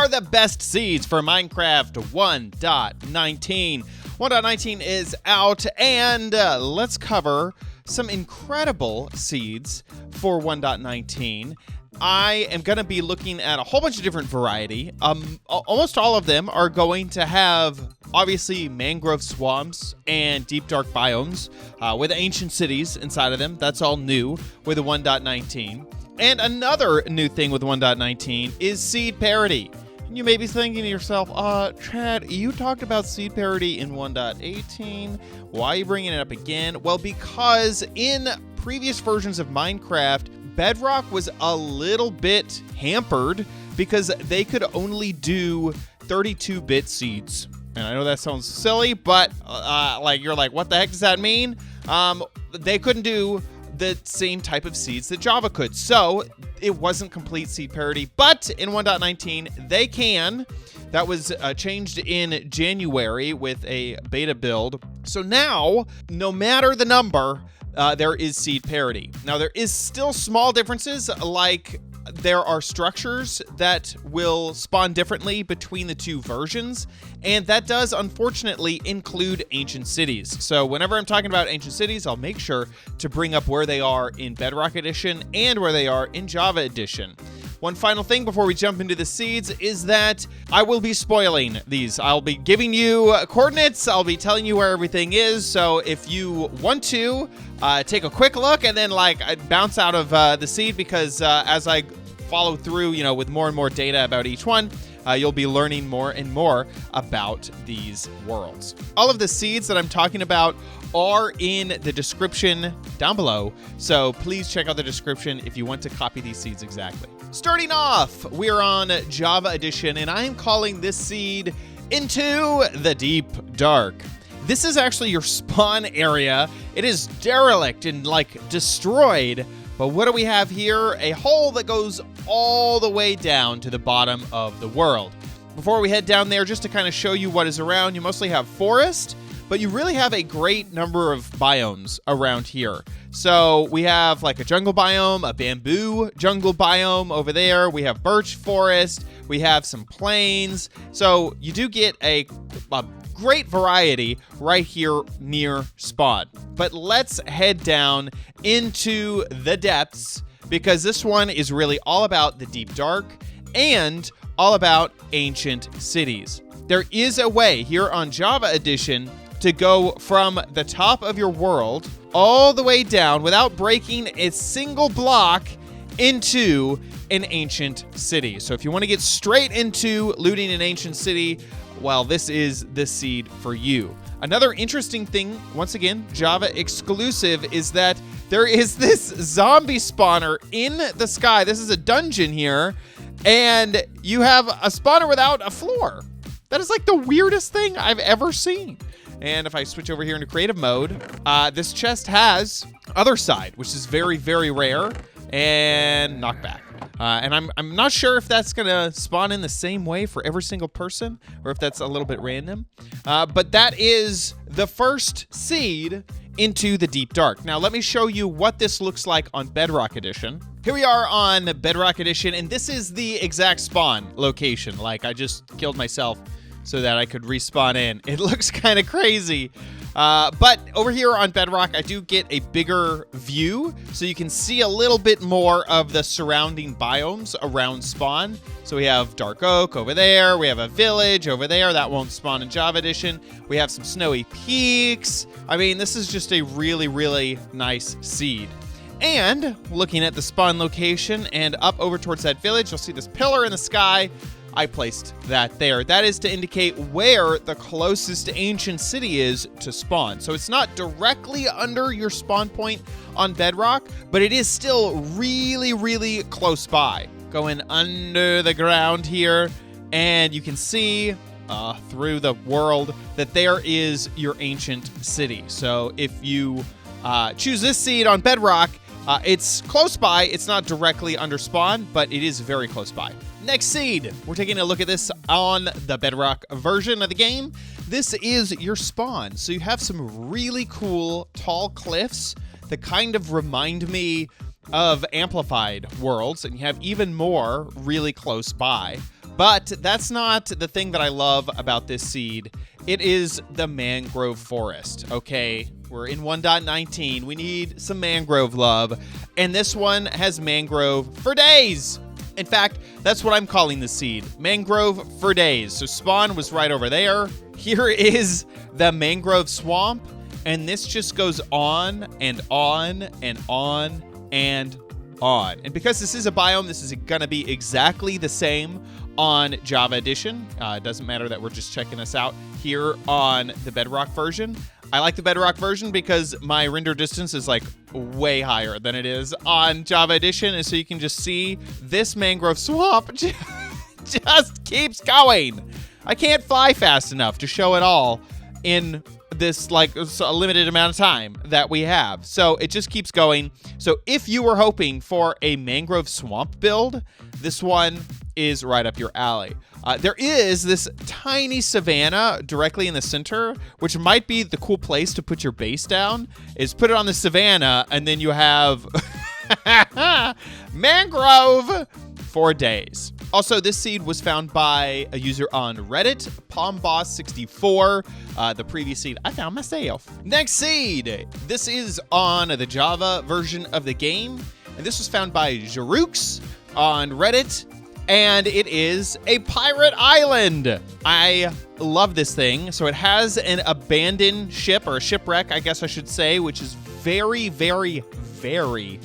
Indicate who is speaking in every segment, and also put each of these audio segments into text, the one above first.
Speaker 1: are the best seeds for Minecraft 1.19. 1.19 is out, and let's cover some incredible seeds for 1.19. I am going to be looking at a whole bunch of different variety. Almost all of them are going to have, obviously, mangrove swamps and deep dark biomes with ancient cities inside of them. That's all new with the 1.19. And another new thing with 1.19 is seed parity. And you may be thinking to yourself, Chad, you talked about seed parity in 1.18. Why are you bringing it up again? Well, because in previous versions of Minecraft, Bedrock was a little bit hampered because they could only do 32-bit seeds. And I know that sounds silly, but you're like, what the heck does that mean? They couldn't do the same type of seeds that Java could. So it wasn't complete seed parity, but in 1.19, they can. That was changed in January with a beta build. So now, no matter the number, there is seed parity. Now, there is still small differences, like there are structures that will spawn differently between the two versions, and that does, unfortunately, include ancient cities. So whenever I'm talking about ancient cities, I'll make sure to bring up where they are in Bedrock Edition and where they are in Java Edition. One final thing before we jump into the seeds is that I will be spoiling these. I'll be giving you coordinates. I'll be telling you where everything is. So if you want to take a quick look and then bounce out of the seed, because as I follow through, with more and more data about each one, you'll be learning more and more about these worlds. All of the seeds that I'm talking about are in the description down below, so please check out the description if you want to copy these seeds exactly. Starting off, we're on Java Edition, and I am calling this seed Into the Deep Dark. This is actually your spawn area. It is derelict and destroyed. But what do we have here? A hole that goes all the way down to the bottom of the world. Before we head down there, just to kind of show you what is around, you mostly have forest, but you really have a great number of biomes around here. So we have a jungle biome, a bamboo jungle biome over there. We have birch forest. We have some plains. So you do get a great variety right here near spawn. But let's head down into the depths, because this one is really all about the deep dark and all about ancient cities. There is a way here on Java Edition to go from the top of your world all the way down without breaking a single block into an ancient city. So if you want to get straight into looting an ancient city, well, this is the seed for you. Another interesting thing, once again, Java exclusive, is that there is this zombie spawner in the sky. This is a dungeon here, and you have a spawner without a floor. That is the weirdest thing I've ever seen. And if I switch over here into creative mode, this chest has other side, which is very, very rare, and knockback. And I'm not sure if that's going to spawn in the same way for every single person, or if that's a little bit random. But that is the first seed into the Deep Dark. Now, let me show you what this looks like on Bedrock Edition. Here we are on Bedrock Edition, and this is the exact spawn location. I just killed myself so that I could respawn in. It looks kind of crazy. But over here on Bedrock, I do get a bigger view, so you can see a little bit more of the surrounding biomes around spawn. So we have Dark Oak over there. We have a village over there. That won't spawn in Java Edition. We have some snowy peaks. I mean, this is just a really, really nice seed. And looking at the spawn location and up over towards that village, you'll see this pillar in the sky. I placed that there. That is to indicate where the closest ancient city is to spawn. So it's not directly under your spawn point on Bedrock, but it is still really, really close by. Going under the ground here, and you can see through the world that there is your ancient city. So if you choose this seed on Bedrock, it's close by. It's not directly under spawn, but it is very close by. Next seed, we're taking a look at this on the Bedrock version of the game. This is your spawn. So you have some really cool tall cliffs that kind of remind me of Amplified worlds, and you have even more really close by. But that's not the thing that I love about this seed. It is the mangrove forest, okay? We're in 1.19. We need some mangrove love. And this one has mangrove for days. In fact, that's what I'm calling the seed. Mangrove for days. So spawn was right over there. Here is the mangrove swamp. And this just goes on and on and on and on. And because this is a biome, this is going to be exactly the same on Java Edition. It doesn't matter that we're just checking this out here on the Bedrock version. I like the Bedrock version because my render distance is like way higher than it is on Java Edition. And so you can just see this mangrove swamp just keeps going. I can't fly fast enough to show it all in this like a limited amount of time that we have. So it just keeps going. So if you were hoping for a mangrove swamp build, this one is right up your alley. There is this tiny savanna directly in the center, which might be the cool place to put your base down, is put it on the savanna, and then you have mangrove for days. Also, this seed was found by a user on Reddit, PalmBoss64, the previous seed I found myself. Next seed, this is on the Java version of the game, and this was found by Jarooks on Reddit, and it is a pirate island. I love this thing. So it has an abandoned ship, or a shipwreck, I guess I should say, which is very, very, very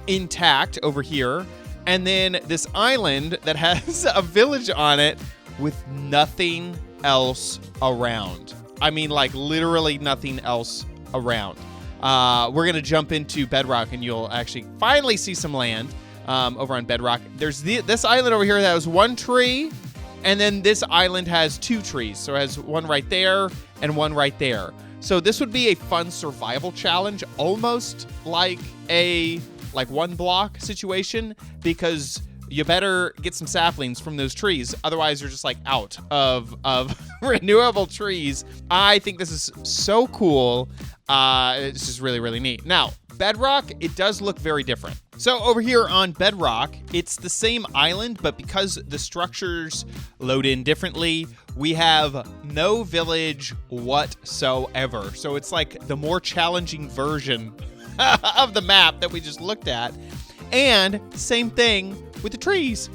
Speaker 1: intact over here. And then this island that has a village on it with nothing else around. I mean, like literally nothing else around. We're going to jump into Bedrock and you'll actually finally see some land over on Bedrock. There's this island over here that has one tree, and then this island has two trees. So it has one right there and one right there. So this would be a fun survival challenge, almost like a one block situation, because you better get some saplings from those trees. Otherwise, you're just like out of renewable trees. I think this is so cool. It's just really, really neat. Now, Bedrock, it does look very different. So over here on Bedrock, it's the same island, but because the structures load in differently, we have no village whatsoever. So it's like the more challenging version of the map that we just looked at. And same thing with the trees.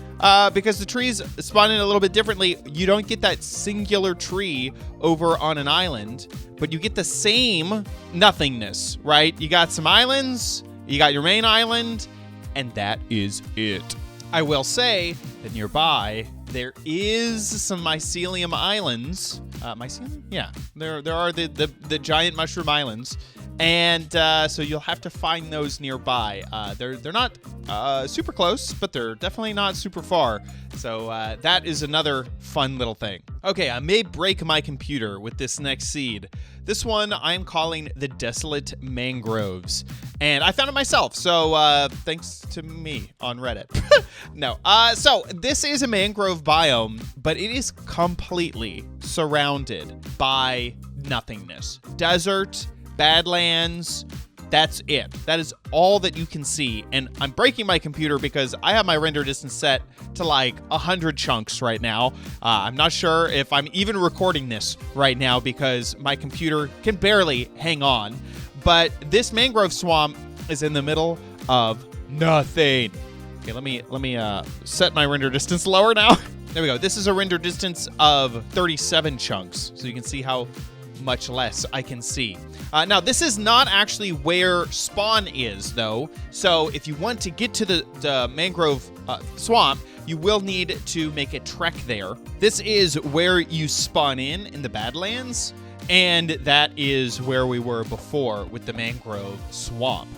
Speaker 1: Because the trees spawn in a little bit differently, you don't get that singular tree over on an island, but you get the same nothingness, right? You got some islands, you got your main island, and that is it. I will say that nearby, there is some mycelium islands. Mycelium? Yeah, there are the giant mushroom islands. And so you'll have to find those nearby. They're not super close, but they're definitely not super far. So that is another fun little thing. Okay, I may break my computer with this next seed. This one I'm calling the Desolate Mangroves. And I found it myself, so thanks to me on Reddit. No, so this is a mangrove biome, but it is completely surrounded by nothingness. Desert, Badlands, that's it. That is all that you can see. And I'm breaking my computer because I have my render distance set to like 100 chunks right now. I'm not sure if I'm even recording this right now because my computer can barely hang on. But this mangrove swamp is in the middle of nothing. Okay, let me set my render distance lower now. There we go. This is a render distance of 37 chunks. So you can see how much less I can see. Now, this is not actually where spawn is, though. So if you want to get to the mangrove swamp, you will need to make a trek there. This is where you spawn in the Badlands, and that is where we were before with the mangrove swamp.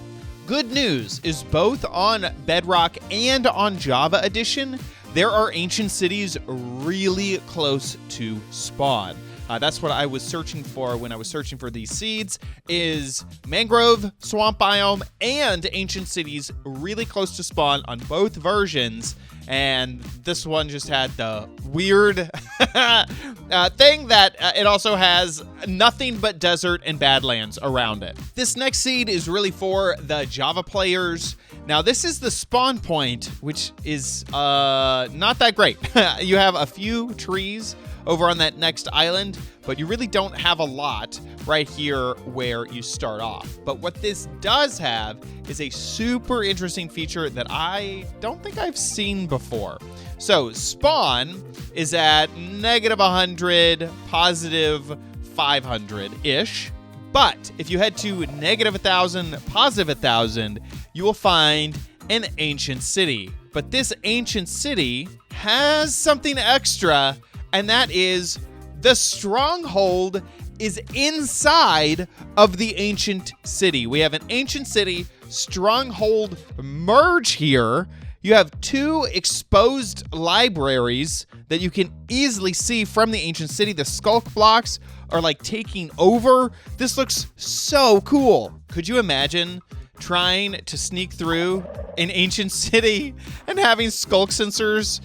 Speaker 1: Good news is both on Bedrock and on Java Edition, there are ancient cities really close to spawn. That's what I was searching for when I was searching for these seeds, is mangrove, swamp biome, and ancient cities really close to spawn on both versions. And this one just had the weird thing that it also has nothing but desert and badlands around it. This next seed is really for the Java players. Now, this is the spawn point, which is not that great. You have a few trees over on that next island, but you really don't have a lot right here where you start off. But what this does have is a super interesting feature that I don't think I've seen before. So spawn is at -100, positive 500-ish. But if you head to -1,000, positive 1,000, you will find an ancient city. But this ancient city has something extra, and that is the Stronghold is inside of the ancient city. We have an ancient city Stronghold merge here. You have 2 exposed libraries that you can easily see from the ancient city. The skulk blocks are like taking over. This looks so cool. Could you imagine trying to sneak through an ancient city and having skulk sensors?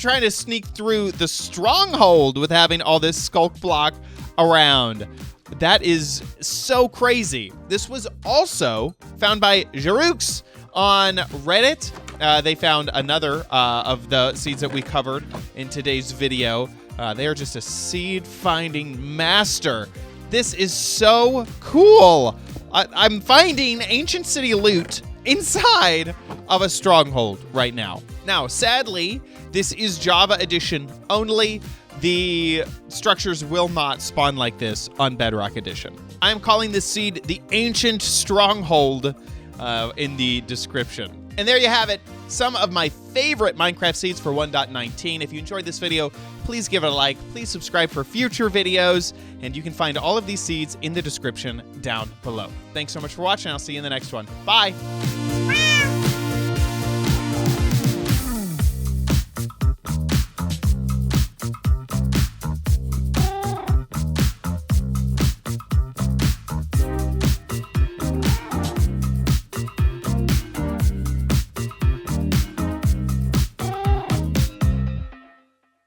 Speaker 1: Trying to sneak through the Stronghold with having all this skulk block around. That is so crazy. This was also found by Jarux on Reddit. They found another of the seeds that we covered in today's video. They are just a seed finding master. This is so cool. I'm finding ancient city loot inside of a Stronghold right now. Now, sadly, this is Java Edition only. The structures will not spawn like this on Bedrock Edition. I'm calling this seed the Ancient Stronghold in the description. And there you have it, some of my favorite Minecraft seeds for 1.19. If you enjoyed this video, please give it a like. Please subscribe for future videos, and you can find all of these seeds in the description down below. Thanks so much for watching. I'll see you in the next one. Bye.